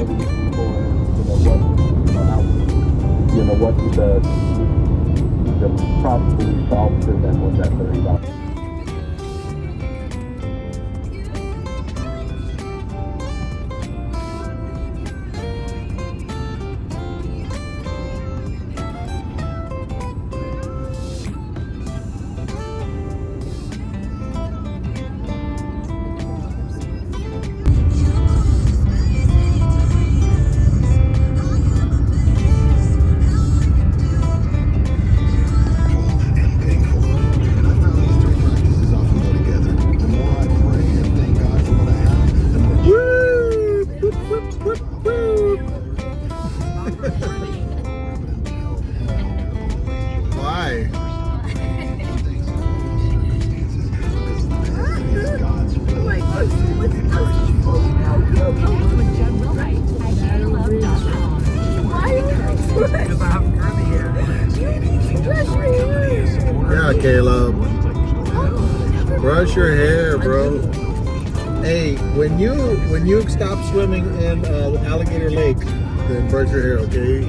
capability for what the probable result for them was that $30. Why? Yeah, Caleb. Brush your hair, bro. Hey, when you stop swimming in Alligator Lake, then brush your hair, okay?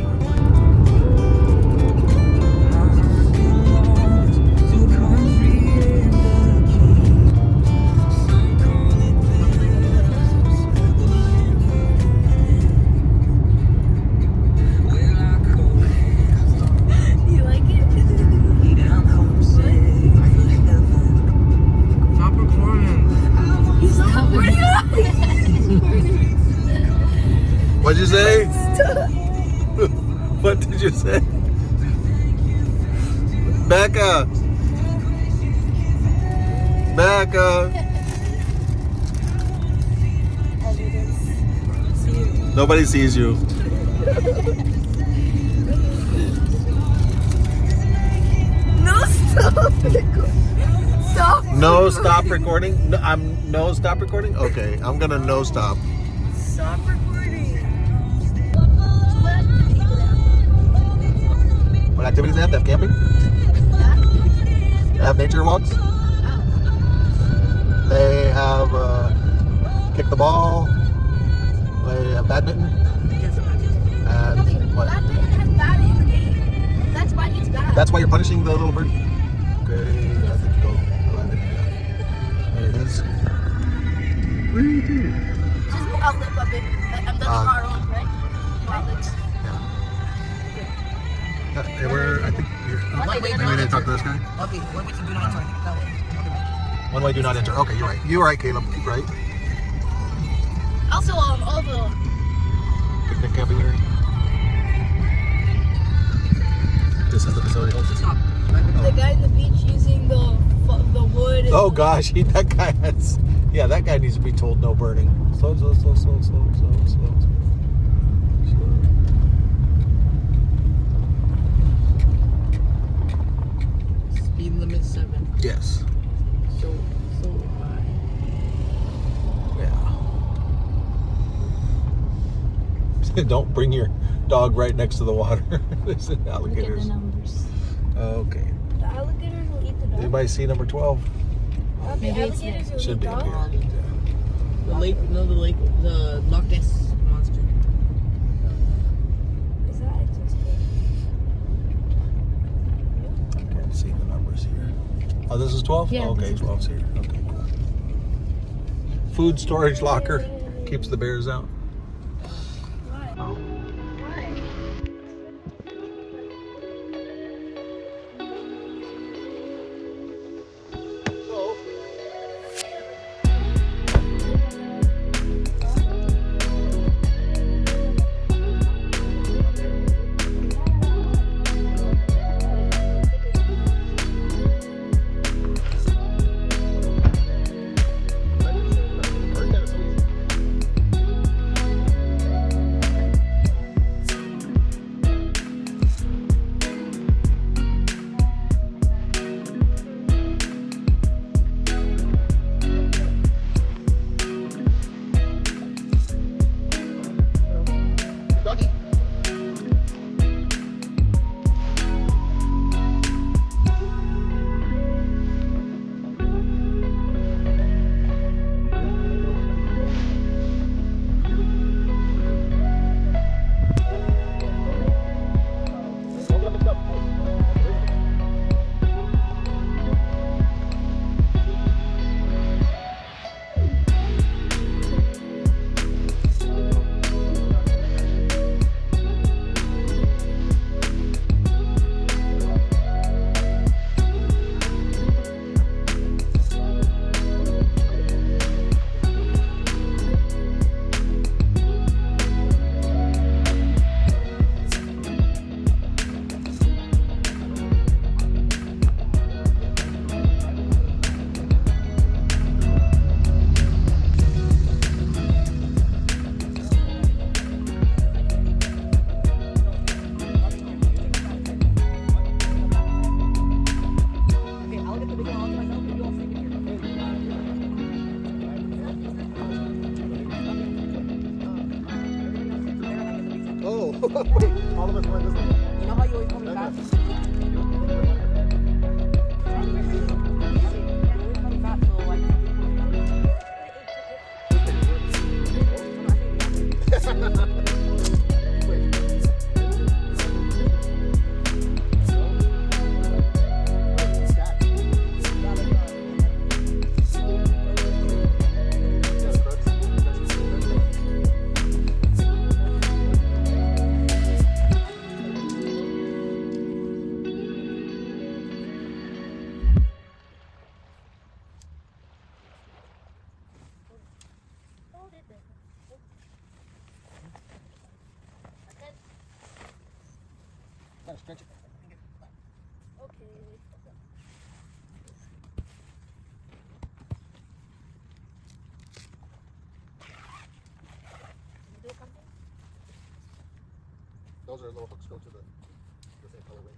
What'd you say? What did you say? Becca! Becca! Nobody sees you. No, stop. Stop. No stop recording? No stop recording? Okay, I'm gonna no stop. Stop recording. What activities they have? They have camping? They have nature walks? They have kick the ball. They have badminton. And what? Badminton has bad in the game. That's why it's bad. That's why you're punishing the little bird? Okay, I think go ahead and do that. There it is. What are you doing? Just go outlet a bit. I'm the car on, right? Outlets. Hey, I think you're ready to talk to this guy? Okay, one way to do not enter. That way. One way, do not enter. Okay, you're right. You're right, Caleb. Right? Also, all the Picnic camping area. This is the facility. Stop. the guy in the beach using the wood. Oh gosh, that guy has. Yeah, that guy needs to be told no burning. Slow. Speed limit 7. Yes. So high. Yeah. Don't bring your dog right next to the water. There's alligators. Look at the numbers. Okay. The alligators will eat the dog. Anybody see number 12? Maybe it's there. Should be up here. The Loch Ness monster. Is that existing? I can't see the numbers here. Oh, this is 12? Yeah, Okay, this is 12's here. Okay, cool. Food storage locker keeps the bears out. Oh. Wait, all of us went this way. You know how you always call me fat? You always call me fat, so like. Hold it there. Okay. Gotta stretch it. Okay. Do something? Those are little hooks go to the same colorway.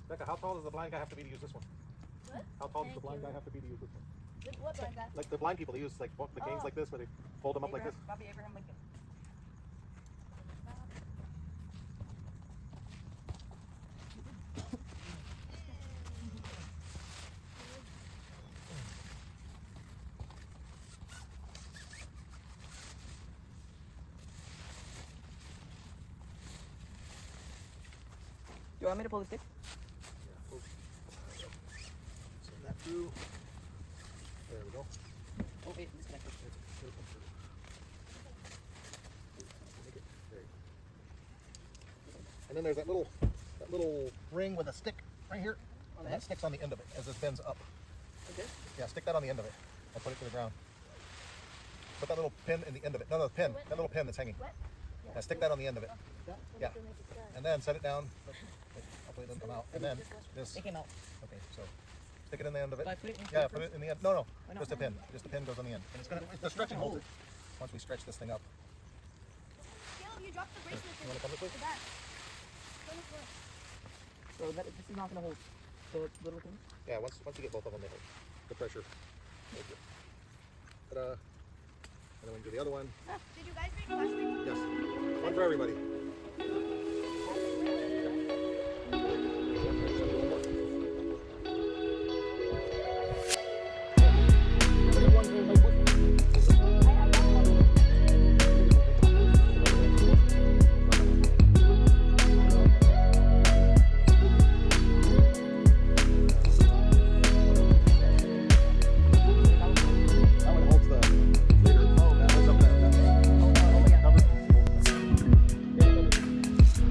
Becca, how tall does the blind guy have to be to use this one? What? How tall does the Thank blind you. guy have to be to use this one? What blind guy? Like the blind people, they use like the canes Oh. like this, where they fold them up like this. Bobby Abraham Lincoln. Do you want me to pull the stick? Send that through. There we go. Oh wait, disconnected. Make it there. And then there's that little ring with a stick right here. And that sticks on the end of it as it bends up. Okay. Yeah, stick that on the end of it and put it to the ground. Put that little pin in the end of it. No, the pin. That little pin that's hanging. What? Yeah, stick that on the end of it. Yeah. To make it dry. And then set it down. Hopefully it doesn't come out. And then this. It came out. Okay, so stick it in the end of it. Do I put it in Yeah, first? put it in the end. No, no. Why not? Just a pin. Just the pin goes on the end. And it's the stretching holds it. Once we stretch this thing up. Caleb, you dropped the bracelet. You wanna come this way? The back. Go this way. So that, this is not gonna hold the little thing. Yeah, once you get both of them, they hold the pressure. Ta-da. And then we do the other one. Did you guys bring plastic? Yes. One for everybody. That one holds the later. Oh, that holds up that cover. Yeah,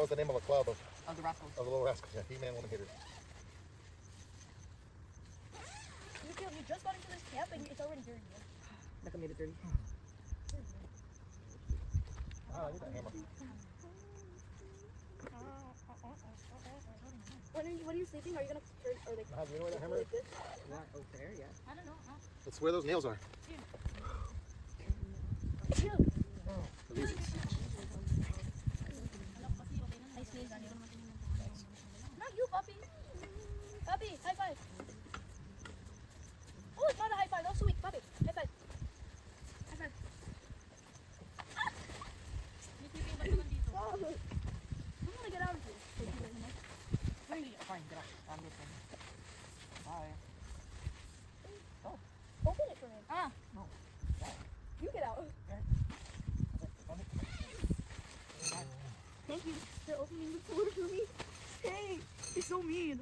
was the name of a club of the rascals. the Little Rascals. Yeah, He-Man Woman Hitters. You just got into this camp and it's already dirty. Like I made it dirty. Ah, I need that hammer. When are you sleeping? Are you gonna turn or like? Do you know where that hammer is? Yeah, over there, yeah. I don't know. It's where those nails are. Cute. These. Not you, puppy. Puppy, high five. Oh, it's not a high five. That's sweet, puppy. High five. High five. Oh, I'm gonna get out of here. Fine, get out. I'm good. Bye. Open it for me. No. You get out. Thank you for opening the door for me. Hey, you're so mean.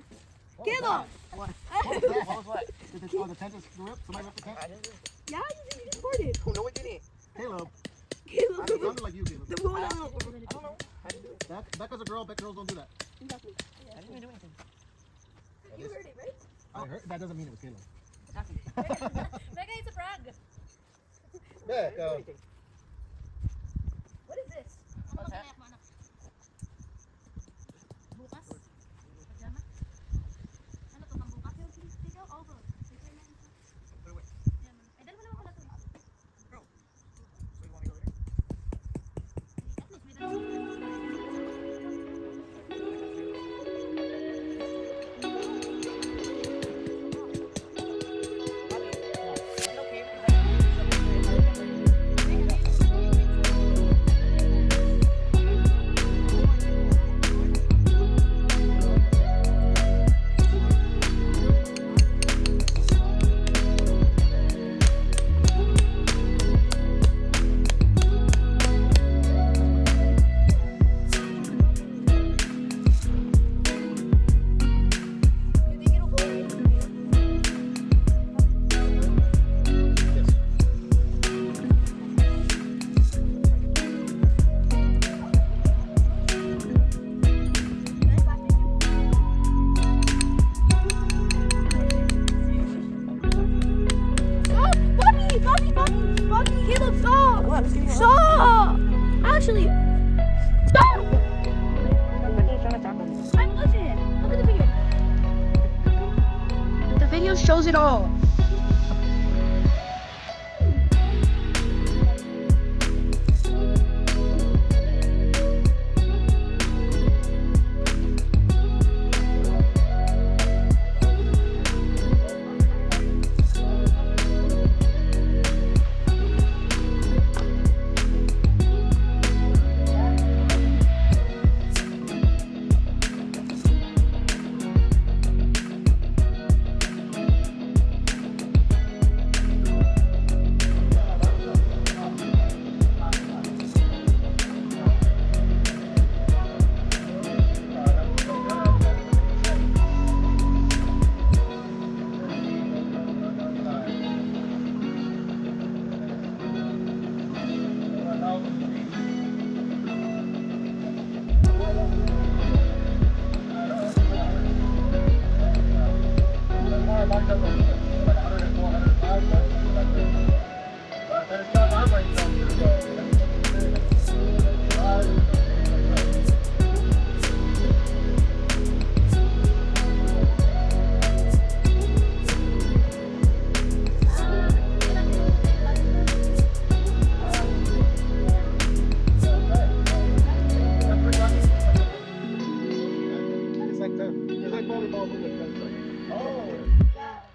Get up. What? What was what? Did the tent just rip? Somebody ripped the tent? I didn't do it. Yeah, you just farted. Oh, no, it didn't. Caleb. Caleb. It sounded like you, Caleb. The one I out. don't know. I didn't do it. Becca's a girl. Girls don't do that. Exactly. I didn't even do anything. You heard it, right? I heard. That doesn't mean it was Caleb. Exactly. Mega, it's a prank. Becca. What is this? What's that? Bukas? Pajama? Ano to, pang bukas? Take out all those. Wait. Ay, dalawa naman pala to. Bro. So you want me to go there? At least may dalawa. You think it'll go away? Stop! Bobby! Caleb, stop! What? Let's give you a Stop! Actually, stop! I'm listening. Look at the video. The video shows it all.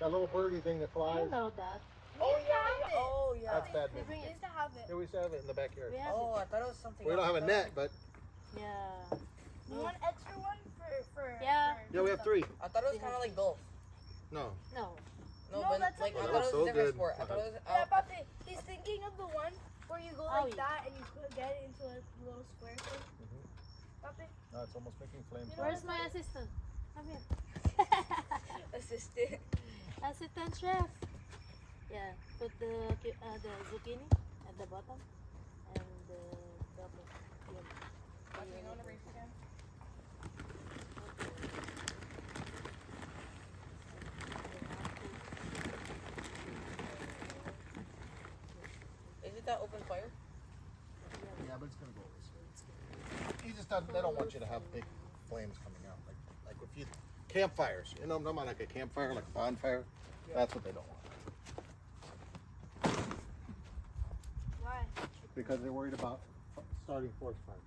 That little birdie thing that flies. that. Oh, yeah. That's bad We business. used to have it. Here we used to have it in the backyard. We have Oh, I thought it was something We don't else. have a net, but Yeah. You want extra one for Yeah. yeah, we have 3. I thought it was kind of like golf. No. No. No, No, but that's like I something thought it was else. a different So sport. I good. thought it was. Yeah, Papi, he's thinking of the one where you go like yeah. that and you could get it into a little square thing. Papi, No, it's almost making flames. You know Where's my assistant? Come here. assistant. Assistant chef. Yeah. Put the zucchini at the bottom and the pepper. You know the race again? that open fire? Yeah, but it's gonna go this way. You just don't, they don't want you to have big flames coming out. Like if you campfires, you know, not like a campfire, like a bonfire. That's what they don't want. Why? Because they're worried about starting forest fires.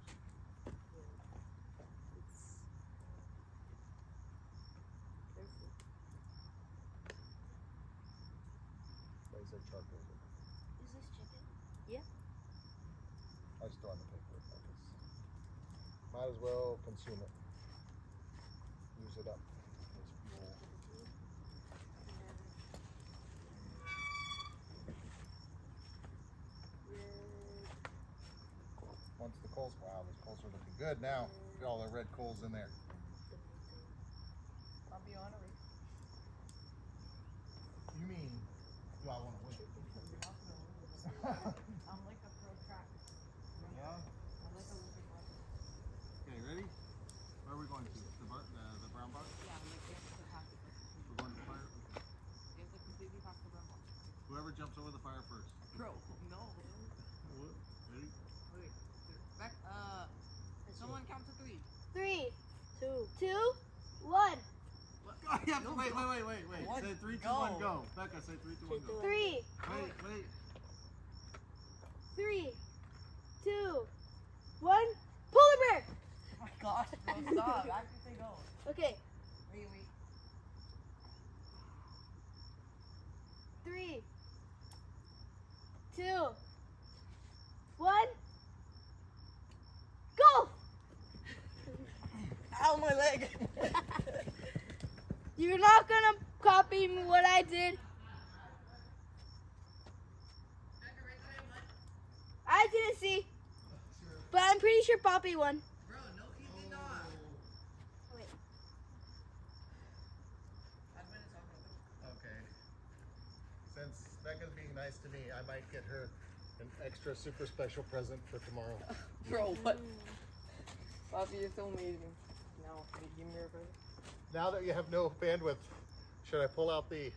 They said charcoal. Is this chicken? I just throw on the paper. Might as well consume it. Use it up. It's fuel. Once the coals, wow, those coals are looking good now. Get all the red coals in there. I'll be honorary. You mean, do I want to win? I'm like a pro track. Yeah. I'm like a loser track. Okay, ready? Where are we going to? The brown bar? Yeah, I'm like, you have to pass it. We're going to the fire? Okay. You have to completely pass the brown bar. Whoever jumps over the fire first. Bro, no. What? Ready? Wait, back, someone count to 3. 3, 2. 2, 1. Yeah, No, wait. One, Say 3, 2, go. 1, go. Becca, say 3, 2, 1, go. 3, Wait. 3, 2, 1. Polar bear. Oh my gosh, bro, stop. Actually say go. Okay. Wait. 3, 2, 1. Go. Ow, my leg. You're not gonna copy me what I did. I didn't see, but I'm pretty sure Poppy won. Bro, no, he did not. Wait. Okay. Since Becca's being nice to me, I might get her an extra super special present for tomorrow. Bro, what? Bobby, you're so amazing. Now, can you give me your present? Now that you have no bandwidth, should I pull out the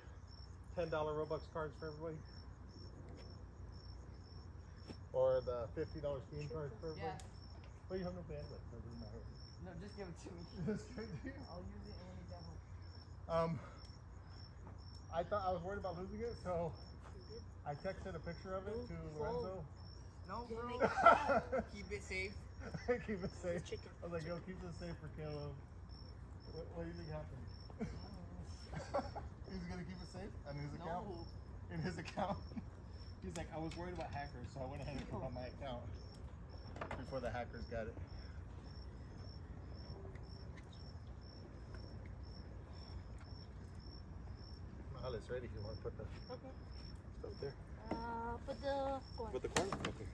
$10 Robux cards for everybody? Or the $50 Steam cards for everybody? Yeah. Well, you have no bandwidth, so it doesn't matter. No, just give it to me. That's good, dude. I'll use it when we get home. I thought I was worried about losing it, so I texted a picture of it to Lorenzo. No, bro. Keep it safe. Keep it safe. I was like, yo, keep this safe for Caleb. What do you think happened? He's gonna keep it safe on his account? No. In his account? He's like, I was worried about hackers, so I went ahead and put it on my account before the hackers got it. Alice, ready? You want to put the stuff there? Put the corn. With the corn? Okay.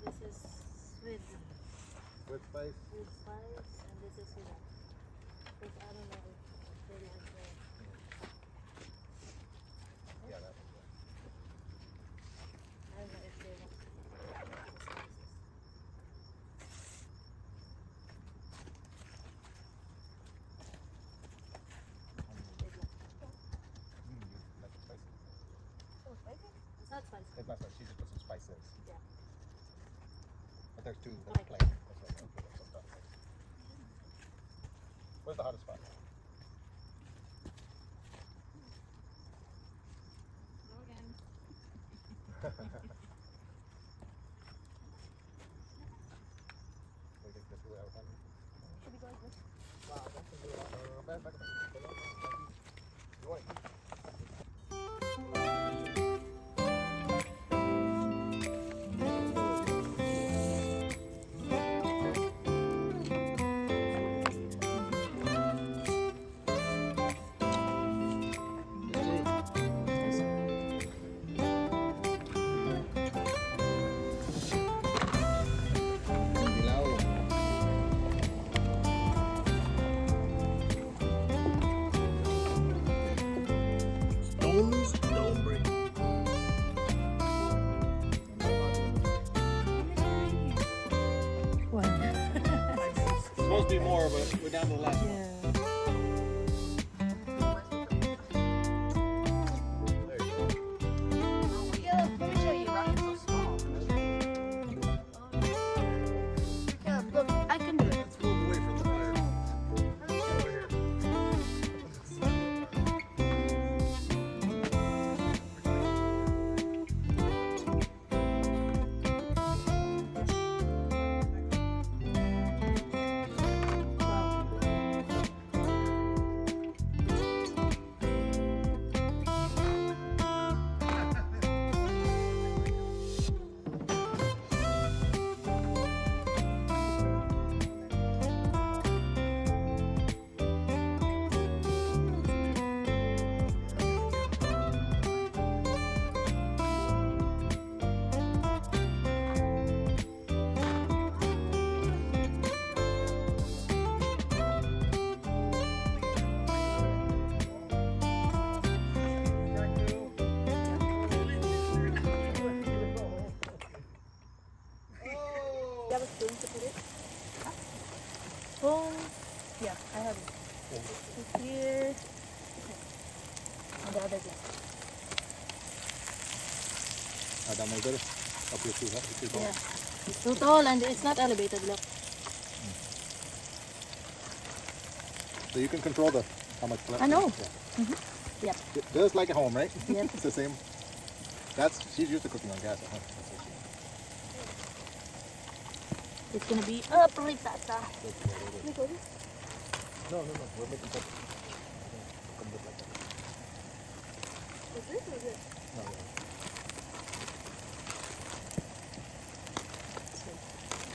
This is with With spice? spice, and this is without. Because I don't know if they like the. Yeah, that one's good. I don't know if they like the spices. They like. Like it's spicy. Oh, spicy? It's not spicy. It's not spicy, she just put some spices. Yeah. But there's two that Like- are plain. That's what I'm putting some stuff. Where's the hottest spot? Go again. We take this away out of time. Should we go like this? Wow, that's a good one. Back. You want it? Stones don't break. It's supposed to be more, but we're down to the last one. There you go. Yeah, let me show you. It's so small. to put it? Phone. Yeah, I have it. It's here. And the other thing. Down there better. Up here too, huh? It's too tall. Yeah. It's too tall and it's not elevated. Look. So you can control how much plant. I know. Yeah. Yep. Just like at home, right? Yep. It's the same. She's used to cooking on gas at home. It's gonna be a frittata. No. We're making something. Is this or this? No.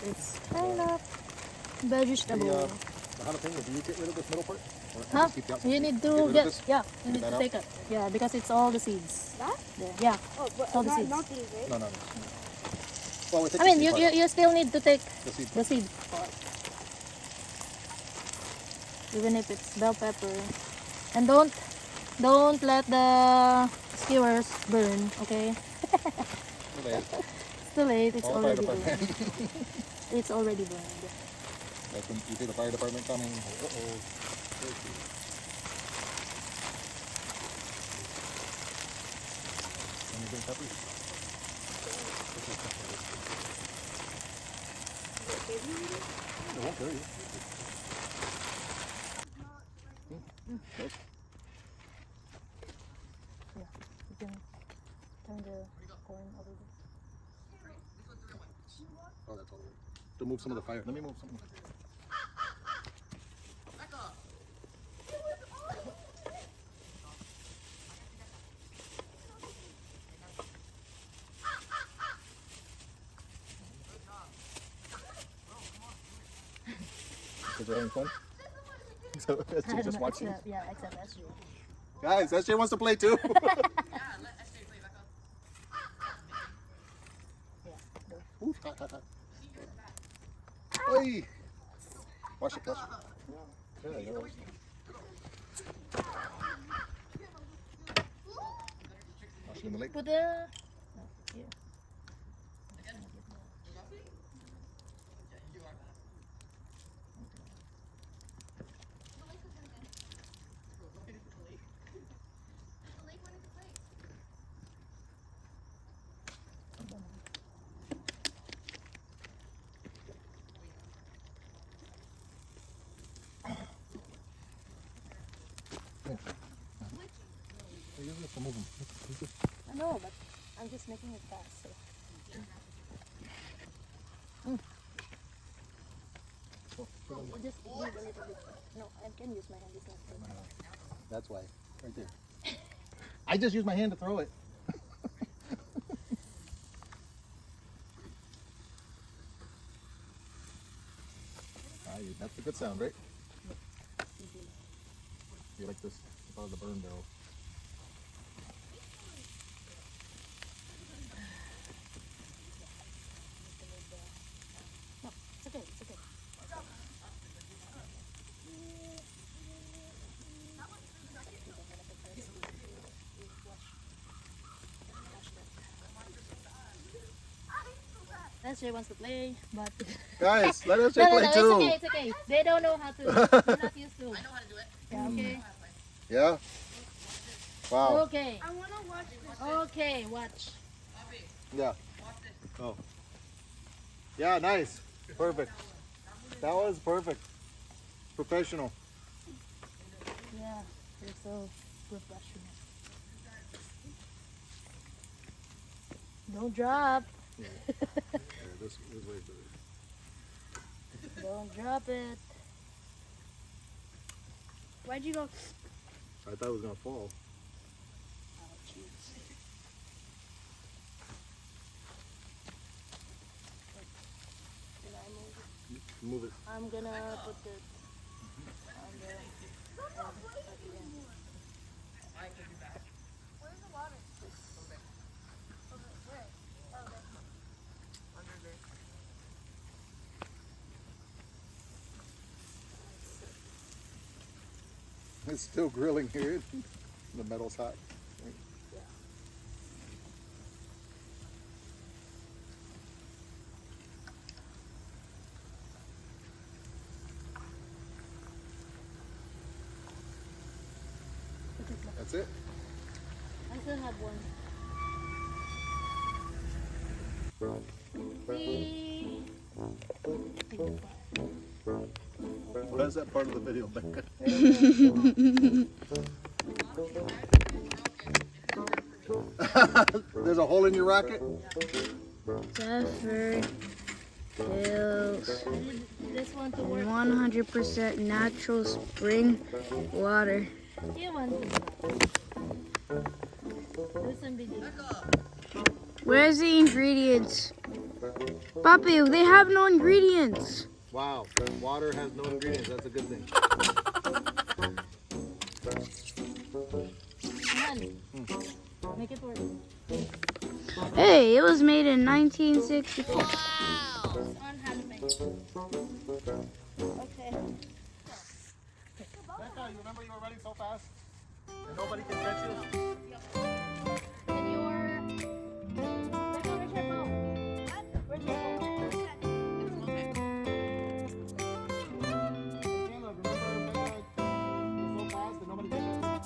It's kind of vegetable. The jalapeno, do you get rid of this middle part? Or Huh? just keep the outside? You need Get to rid of get, this? yeah, you need that to out? take it. Yeah, because it's all the seeds. That? There. Yeah. Oh, but all the not, seeds. not these, right? No. Well, we take I the mean, seed part out. you still need to take The seed the seed part. Even if it's bell pepper. And don't let the skewers burn, okay? part. It's too late, it's All fire already burned. department. It's already burned. That's when you see the fire department coming. Uh-oh. Anything peppers? It won't kill you. Yeah, you can turn the corn over there. Oh, that's all right. To move some of the fire. Let me move some. Is it having fun? So SJ just watching. Yeah, except SJ. Guys, SJ wants to play too. Oof, hot. Oi! Wash it. Yeah, you know. Wash it in the lake. Put the... No, here. You have to move them. I know, but I'm just making it fast. So. Just move a little bit. No, I can use my hand. It's not good. That's why. Right there. I just used my hand to throw it. That's a good sound, right? You like this? Above the burn barrel. No, it's okay. It's okay. SJ wants to play, but Guys, let us no, play too. it's okay. They don't know how to. They're not used to. I know how to do it. Yeah, okay. Yeah? Wow. Okay. I want to watch this. Okay, watch. Yeah. Oh. Yeah, nice. Perfect. That was perfect. Professional. Yeah, you're so professional. Don't drop. This way. Don't drop it. Why'd you go? I thought it was gonna fall. Oh, jeez. Can I move it? Move it. I'm gonna put it on the... Where's the water? Where? Oh, there. It's still grilling here. The metal's hot. Yeah. it? I still have one. Why is that part of the video, Becca? There's a hole in your racket? Zephyr fills This one to work. 100% natural spring water. You want to do some video. Where's the ingredients? Papi, they have no ingredients. Wow, water has no ingredients. That's a good thing. Make it work. Hey, it was made in 1964. On jalapeno. Okay. Becca, you remember you were running so fast? And nobody can catch you? And your... Becca, where's your phone? Where's your phone? Caleb, remember Becca was so fast and nobody can catch you?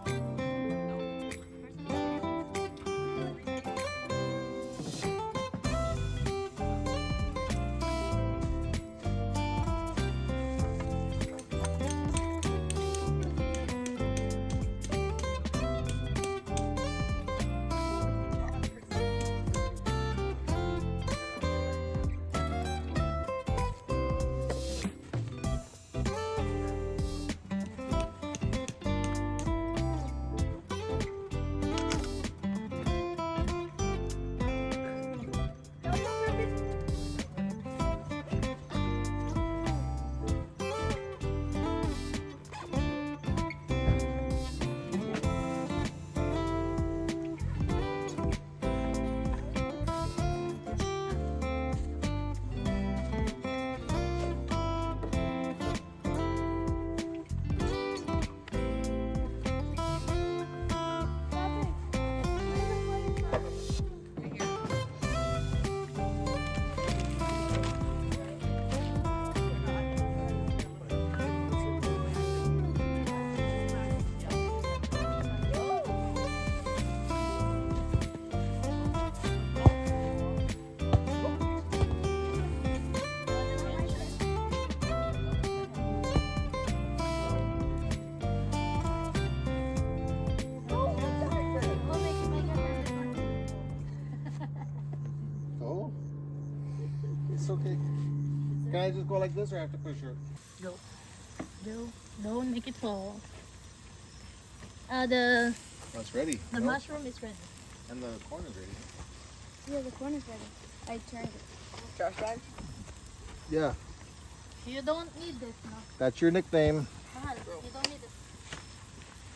Oh? It's okay. Can I just go like this or I have to push her? Go. Don't make it fall. The Oh, it's ready. No? mushroom is ready. And the corn is ready. Yeah, the corn is ready. I turned it. Trash bag? Yeah. You don't need this, no. That's your nickname. Mahal, you don't need this.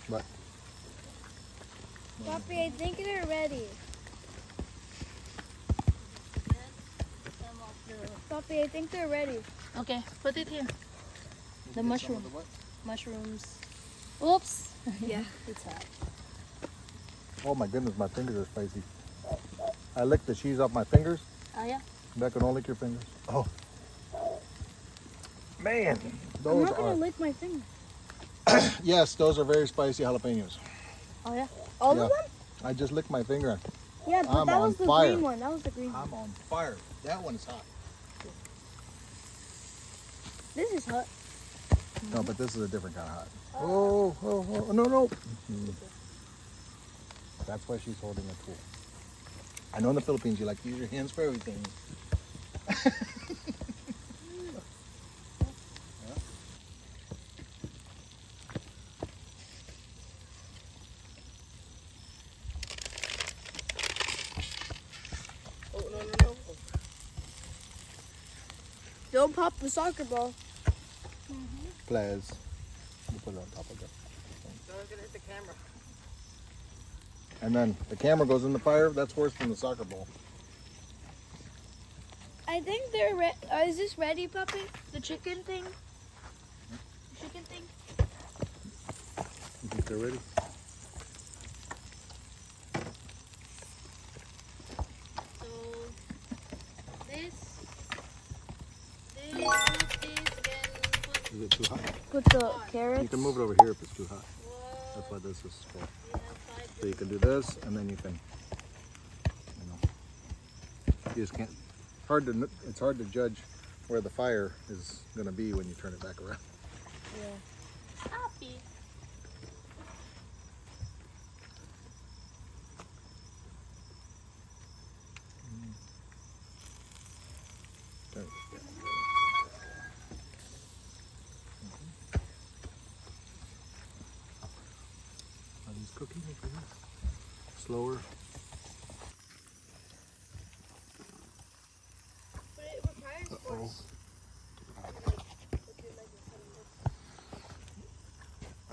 What? Papi, I think they're ready. Some of the... Papi, I think they're ready. Okay, put it here. The Some mushroom. of the what? Mushrooms. Oops. Yeah. It's hot. Oh my goodness, my fingers are spicy. I licked the cheese off my fingers. Oh yeah? Becca, don't lick your fingers. Oh. Man, I'm those not gonna are... lick my finger. Yes, those are very spicy jalapenos. Oh yeah? All Yeah. of them? I just licked my finger. Yeah, but I'm that on was the fire. green one. That was the green one. I'm on fire. That one's hot. This is hot. No, but this is a different kind of hot. Oh, no, no. That's why she's holding a tool. I know in the Philippines you like to use your hands for everything. Oh, no. Don't pop the soccer ball. Please. You put it on top of it. Someone's gonna hit the camera. And then the camera goes in the fire. That's worse than the soccer ball. I think they're ready. Is this ready, Papi? The chicken thing? The chicken thing? You think they're ready? So this, then put Is it too hot? Put the carrots. You can move it over here if it's too hot. That's why this is full. So you can do this, and then you can, you know, you just can't. It's hard to judge where the fire is going to be when you turn it back around. Yeah. Happy. Turn it. Are these cooking? Slower. But it requires force.